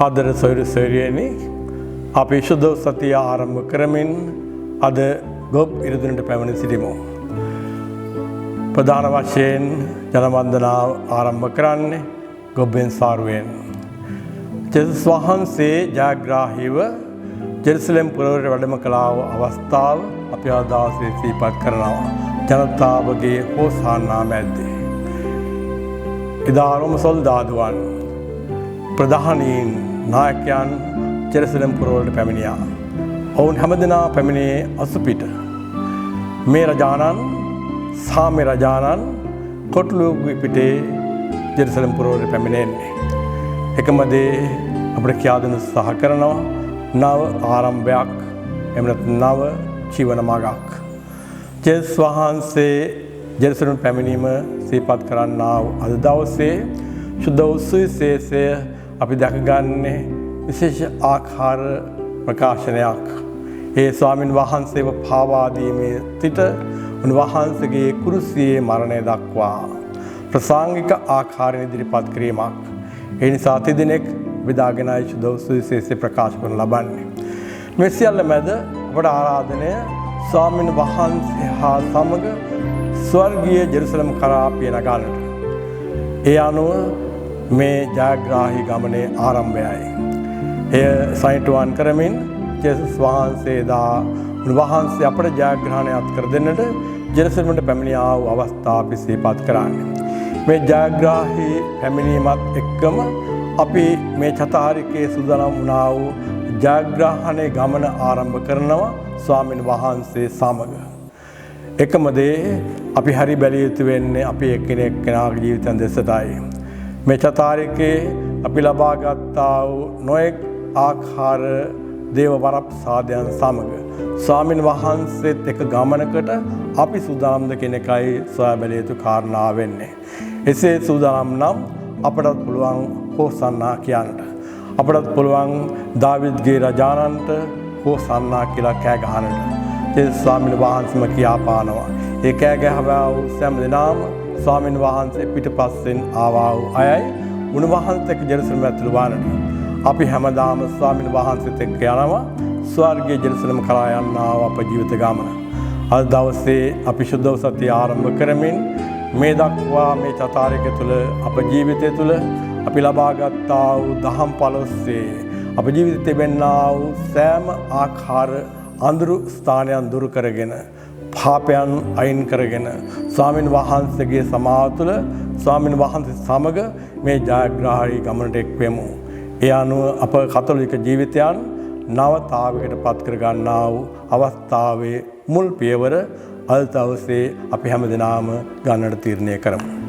ආදර සොයුරු සොයුරියනි අපි සුදු සතිය ආරම්භ කරමින් අද ගොබ් ඉරදුනට පැමිණ සිටිමු. ප්‍රධාන වශයෙන් ජනවන්දනාව ආරම්භ කරන්නේ ගොබ්බෙන් සාරුවෙන්. ජේසුස් වහන්සේ ජයග්‍රාහීව ජෙරුසලම් පුරවරට වැඩම කළ අවස්ථාව අපි ආදාසේ සිහිපත් කරනවා. ජනතාවගේ හෝසානා මැද්දේ එදා රෝම සොල්දාදුවන් ප්‍රධානීන් නායකයන් ජෙරුසලම් පුරවරට පැමිණියා. ඔවුන් හැමදෙනා පැමිණේ අසුපිට මේ රජාණන් සාමේ රජාණන් කොට්ලුවගේ පිටේ ජෙරුසලම් පුරවරට පැමිණෙන්නේ. එකම දේ අපිට කියා දෙන්න උත්සාහ කරනවා නව ආරම්භයක් එමෙන්නත් නව ජීවන මාර්ගයක්. ජේසුස් වහන්සේ ජෙරුසලම් පැමිණීම සිහිපත් කරන්නා වූ අද දවසේ සුද්ධ සුවිශේෂය අපි දැකගන්නේ විශේෂ ආකාර ප්‍රකාශනයක්. ඒ ස්වාමින් වහන්සේව පාවා දීමේ සිට උන්වහන්සේගේ කුරුසියේ මරණය දක්වා ප්‍රසංගික ආකාරයෙන් ඉදිරිපත් කිරීමක්. ඒ නිසා තිදෙනෙක් විදාගෙනයි සුද්ධ සුවිශේෂය ප්‍රකාශ කරන ලබන්නේ. මේ සියල්ල මැද අපට ආරාධනය ස්වාමින් වහන්සේ හා සමග ස්වර්ගීය ජෙරුසලම් කරා පියන ගන්නට. ඒ අනුව මේ ජයග්‍රාහී ගමනේ ආරම්භයයි. එය සයිටුවන් කරමින් ජේසුස් වහන්සේ දා උන්වහන්සේ අපට ජයග්‍රහණයක් කර දෙන්නට ජෙරුසලමට පැමිණියා වූ අවස්ථාව අපි සිහිපත් කරන්නේ. මේ ජයග්‍රාහී පැමිණීමත් එක්කම අපි මේ චතාරිකේ සූදානම් වුණා වූ ජයග්‍රහණයේ ගමන ආරම්භ කරනවා ස්වාමීන් වහන්සේ සමග. එකම දේ අපි හරි බැලිය යුතු වෙන්නේ අපි එක්කෙනෙක්ගේ ජීවිතයන් දෙසටයි. මේ චතාරිකේ අපි ලබා ගත්තා වූ නොඑක් ආකාර දේව වරප්‍රසාදයන් සමග ස්වාමීන් වහන්සේත් එක්ක ගමනකට අපි සූදානම්ද කියන එකයි සොයා බැලිය යුතු කාරණා වෙන්නේ. එසේ සූදානම් නම් අපටත් පුළුවන් හෝසන්නා කියන්නට. අපටත් පුළුවන් දාවිද්ගේ රජාණන්ට හෝසන්නා කියලා කෑ ගහන්නට. ඒ ස්වාමීන් වහන්සේම කියා පානවා. ඒ කෑ ගහවා වූ සෑම දිනම ස්වාමීන් වහන්සේ පිටපස්සෙන් ආවා වූ අයයි උන්වහන්සේක ජෙරුසලම ඇතුළු වන්නට. අපි හැමදාම ස්වාමීන් වහන්සේත් එක්ක යනවා ස්වර්ගීය ජෙරුසලම කරා යන්නා වූ අප ජීවිත ගමන. අද දවසේ අපි සුද්ධ සතිය ආරම්භ කරමින් මේ දක්වා මේ චතාරික තුළ අප ජීවිතය තුළ අපි ලබා ගත්තා වූ දහම් පළොස්සේ අප ජීවිතේ තිබෙනා වූ සෑම ආකාර අඳුරු ස්ථානයන් දුරු කරගෙන පාපයන් අයින් කරගෙන ස්වාමීන් වහන්සේගේ සමාව තුළ ස්වාමීන් වහන්සේ සමග මේ ජයග්‍රාහී ගමනට එක්වෙමු. ඒ අනුව අප කතෝලික ජීවිතයන් නවතාවයකට පත් කර ගන්නා වූ අවස්ථාවේ මුල් පියවර අද දවසේ අපි හැමදෙනාම ගන්නට තීරණය කරමු.